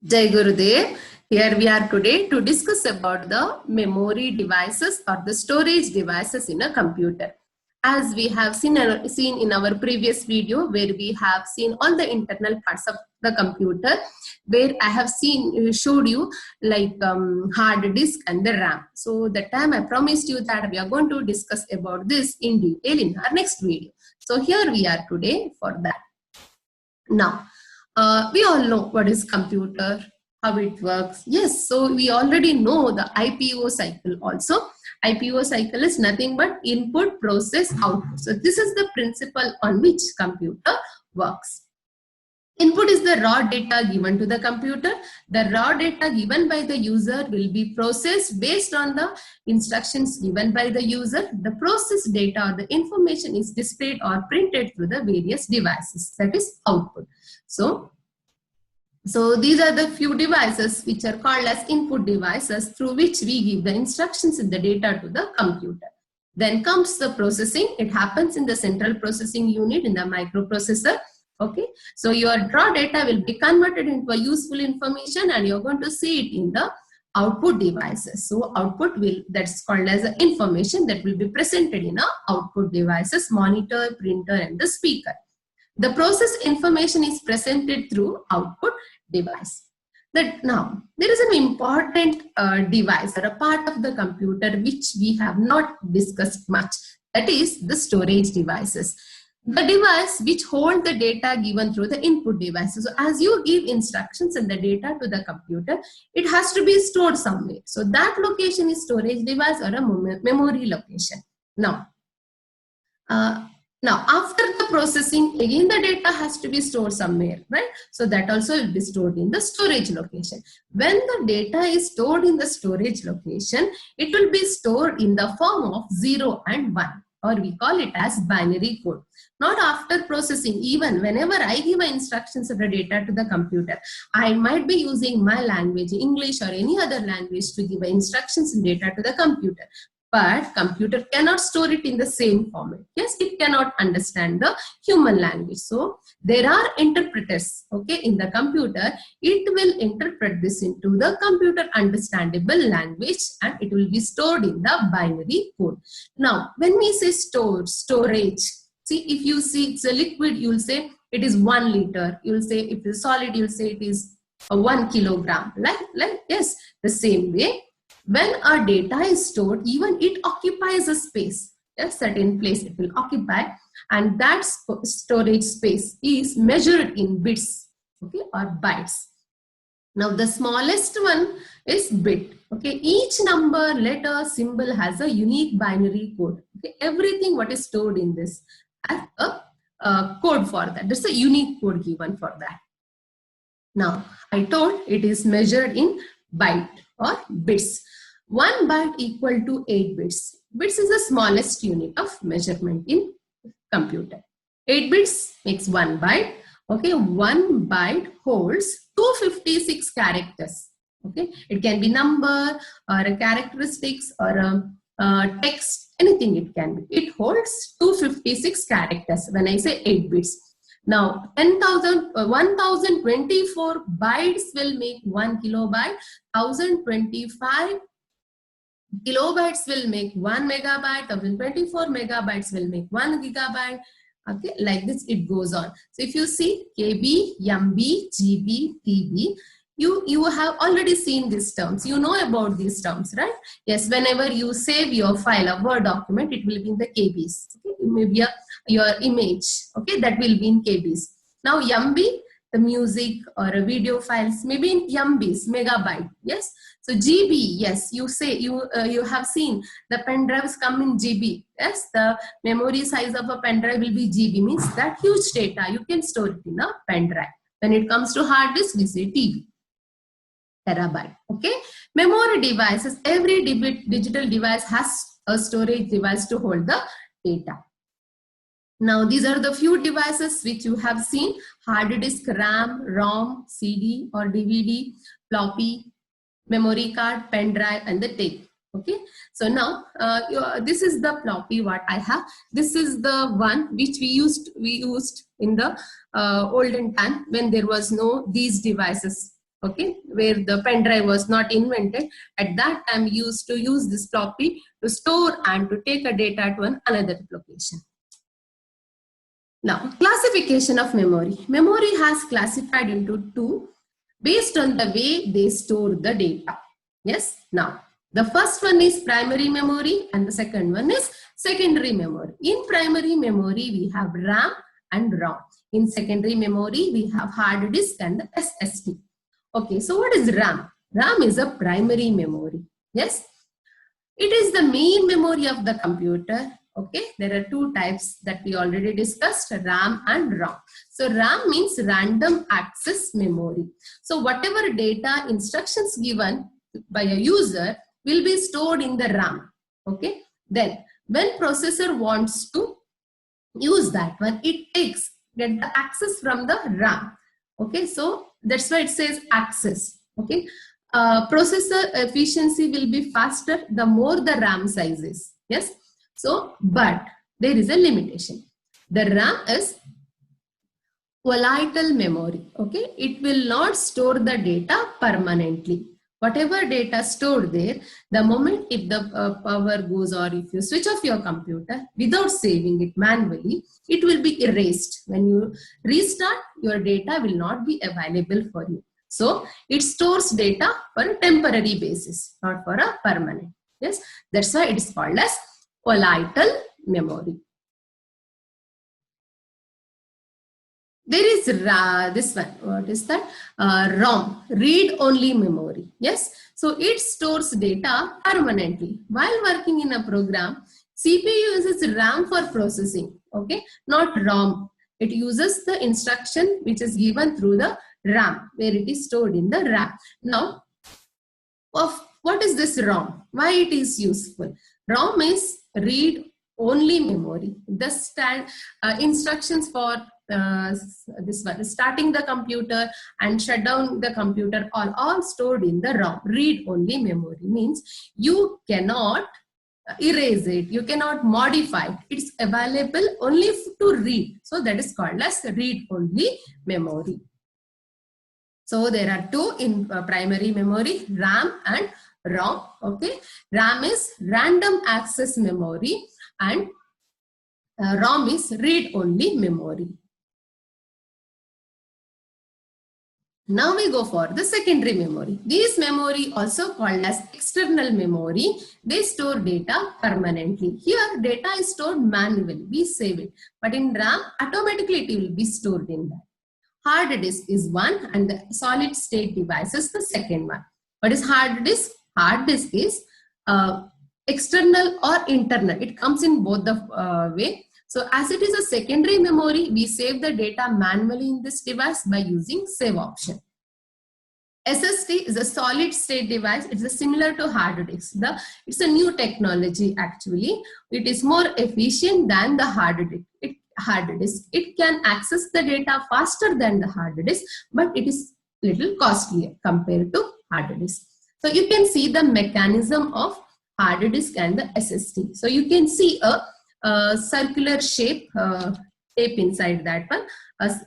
Jai Gurudev. Here we are today to discuss about the memory devices or the storage devices in a computer. As we have seen in our previous video where we have seen all the internal parts of the computer, where I have showed you like hard disk and the RAM. So that time I promised you that we are going to discuss about this in detail in our next video. So here we are today for that. Now, we all know what is computer, how it works. Yes, so we already know the IPO cycle also. IPO cycle is nothing but input, process, output. So this is the principle on which computer works. Input is the raw data given to the computer. The raw data given by the user will be processed based on the instructions given by the user. The processed data or the information is displayed or printed through the various devices. That is output. So these are the few devices which are called as input devices through which we give the instructions in the data to the computer. Then comes the processing. It happens in the central processing unit in the microprocessor. Okay, so your raw data will be converted into a useful information and you're going to see it in the output devices. So output that's called as the information that will be presented in a output devices, monitor, printer and the speaker. The process information is presented through output device. Now, there is an important device or a part of the computer which we have not discussed much. That is the storage devices. The device which hold the data given through the input devices. So as you give instructions and the data to the computer, it has to be stored somewhere. So that location is storage device or a memory location. Now after the processing, again the data has to be stored somewhere, right? So that also will be stored in the storage location. When the data is stored in the storage location, it will be stored in the form of 0 and 1. Or we call it as binary code. Not after processing, even whenever I give instructions of the data to the computer, I might be using my language, English or any other language to give instructions and data to the computer. But computer cannot store it in the same format. Yes, it cannot understand the human language. So there are interpreters, okay, in the computer. It will interpret this into the computer understandable language and it will be stored in the binary code. Now, when we say storage, see, if you see it's a liquid, you'll say it is 1 liter. You'll say if it's solid, you'll say it is 1 kilogram. Like yes, the same way. When our data is stored, even it occupies a space, a certain place it will occupy, and that storage space is measured in bits, okay, or bytes. Now the smallest one is bit, okay. Each number, letter, symbol has a unique binary code. Okay? Everything what is stored in this has a code for that. There's a unique code given for that. Now I told it is measured in byte or bits. 1 byte equal to 8 bits. Bits is the smallest unit of measurement in computer. 8 bits makes 1 byte. Okay, 1 byte holds 256 characters. Okay, it can be number or a characteristics or a text, anything it can be. It holds 256 characters when I say 8 bits. Now, 1024 bytes will make 1 kilobyte. 1025 kilobytes will make 1 megabyte. 1024 megabytes will make 1 gigabyte. Okay, like this it goes on. So if you see KB, MB, GB, TB, you have already seen these terms. You know about these terms, right? Yes, whenever you save your file, a Word document, it will be in the KBs. Okay, maybe your image, okay, that will be in KBs. Now MB, the music or a video files, maybe in MBs, megabyte. Yes. So GB, yes, you say you have seen the pen drives come in GB. Yes, the memory size of a pen drive will be GB, means that huge data you can store it in a pen drive. When it comes to hard disk, we say TB, terabyte. Okay, memory devices. Every digital device has a storage device to hold the data. Now, these are the few devices which you have seen: hard disk, RAM, ROM, CD or DVD, floppy, memory card, pen drive and the tape. Okay, so now this is the floppy what I have. This is the one which we used in the olden time when there was no these devices. okay, where the pen drive was not invented. At that time, we used to use this floppy to store and to take a data to another location. Now, classification of memory. Memory has classified into two based on the way they store the data. Yes, now the first one is primary memory and the second one is secondary memory. In primary memory, we have RAM and ROM. In secondary memory, we have hard disk and the SSD. Okay, so what is RAM? RAM is a primary memory. Yes, it is the main memory of the computer. Okay, there are two types that we already discussed, RAM and ROM. So RAM means random access memory. So whatever data instructions given by a user will be stored in the RAM. Okay, then when processor wants to use that one, it get the access from the RAM. Okay, so that's why it says access. Okay, processor efficiency will be faster the more the RAM size is. Yes. So, but there is a limitation. The RAM is volatile memory. Okay, it will not store the data permanently. Whatever data stored there, the moment if the power goes or if you switch off your computer without saving it manually, it will be erased. When you restart, your data will not be available for you. So, it stores data for a temporary basis, not for a permanent. Yes, that's why it is called as volatile memory. There is this one. What is that? ROM, read-only memory. Yes, so it stores data permanently. While working in a program, CPU uses RAM for processing. Okay, not ROM. It uses the instruction which is given through the RAM, where it is stored in the RAM. Now, what is this ROM? Why it is useful? ROM is read-only memory. The instructions for this one, starting the computer and shut down the computer are all stored in the ROM. Read-only memory means you cannot erase it, you cannot modify it. It's available only to read. So that is called as read-only memory. So there are two in primary memory, RAM and ROM. Okay, RAM is random access memory and ROM is read-only memory. Now we go for the secondary memory. This memory, also called as external memory, they store data permanently. Here data is stored manually, we save it. But in RAM, automatically it will be stored in that. Hard disk is one and the solid state device is the second one. What is hard disk? Hard disk is external or internal. It comes in both the way. So as it is a secondary memory, we save the data manually in this device by using save option. SSD is a solid state device. It's similar to hard disk. It's a new technology actually. It is more efficient than the hard disk. It can access the data faster than the hard disk, but it is little costlier compared to hard disk. So you can see the mechanism of hard disk and the SSD. So you can see a circular shape tape inside that one.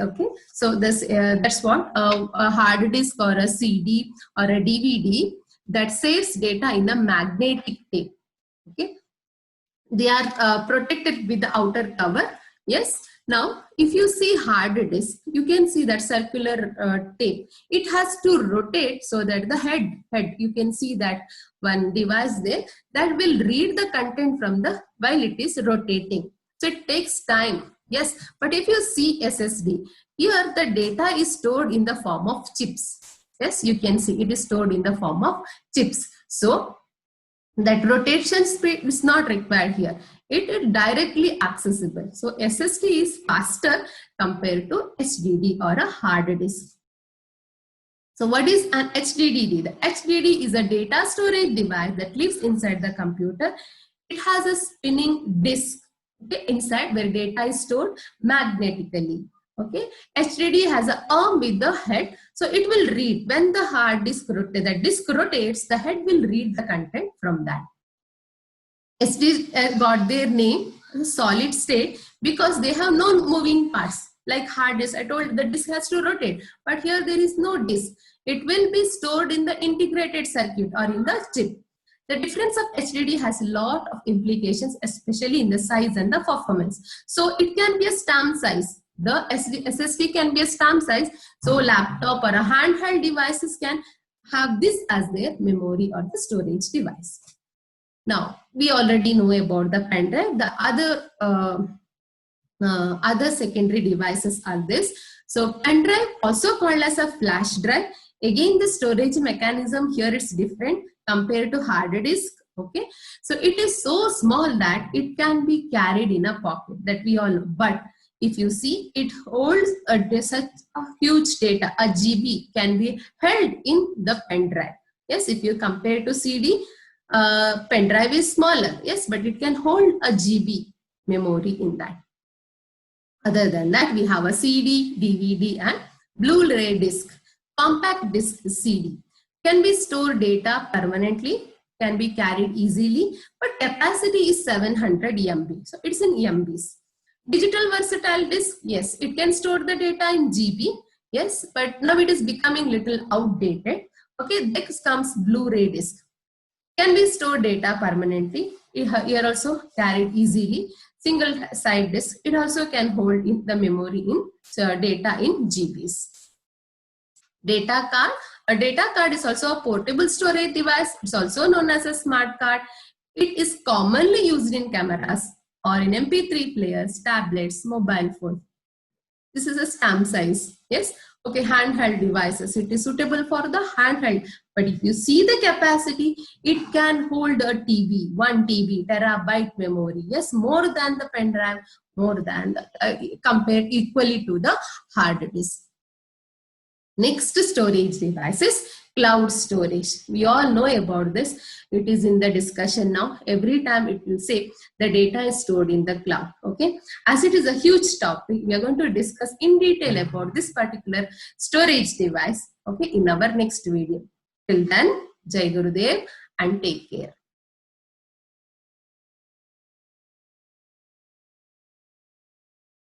Okay, so this that's what a hard disk or a CD or a DVD that saves data in a magnetic tape. Okay, they are protected with the outer cover. Yes. Now, if you see hard disk, you can see that circular tape. It has to rotate so that the head, you can see that one device there that will read the content from the while it is rotating. So it takes time. Yes, but if you see SSD, here the data is stored in the form of chips. Yes, you can see it is stored in the form of chips. So that rotation speed is not required here. It is directly accessible. So SSD is faster compared to HDD or a hard disk. So what is an HDD? The HDD is a data storage device that lives inside the computer. It has a spinning disk inside where data is stored magnetically. Okay, HDD has an arm with the head, so it will read when the hard disk rotates. The disk rotates, the head will read the content from that. SD got their name solid state because they have no moving parts. like hard disk. I told the disk has to rotate, but here there is no disk. It will be stored in the integrated circuit or in the chip. The difference of HDD has a lot of implications, especially in the size and the performance. So it can be a stamp size. The SSD can be a stamp size. So laptop or a handheld devices can have this as their memory or the storage device. Now, we already know about the pen drive. The other secondary devices are this. So pen drive, also called as a flash drive. Again, the storage mechanism here is different compared to hard disk. Okay, so it is so small that it can be carried in a pocket, that we all know. But if you see, it holds such a huge data, a GB can be held in the pen drive. Yes, if you compare to CD, pen drive is smaller. Yes, but it can hold a GB memory in that. Other than that, we have a CD, DVD, and Blu-ray disc. Compact disc CD can be stored data permanently, can be carried easily, but capacity is 700 MB. So it's in MBs. Digital versatile disk, yes, it can store the data in GB. Yes, but now it is becoming little outdated. Okay, next comes Blu-ray disc. Can be stored data permanently. Here also carried easily. Single side disk, it also can hold in the memory in data in GBs. Data card. A data card is also a portable storage device. It's also known as a smart card. It is commonly used in cameras or in MP3 players, tablets, mobile phone. This is a stamp size. Yes. Okay, handheld devices. It is suitable for the handheld. But if you see the capacity, it can hold a TB, 1 TB, terabyte memory. Yes, more than the pen drive, more than the, compared equally to the hard disk. Next storage devices, cloud storage. We all know about this. It is in the discussion now. Every time it will say the data is stored in the cloud. Okay. As it is a huge topic, we are going to discuss in detail about this particular storage device. Okay, in our next video. Till then, Jai Gurudev and take care.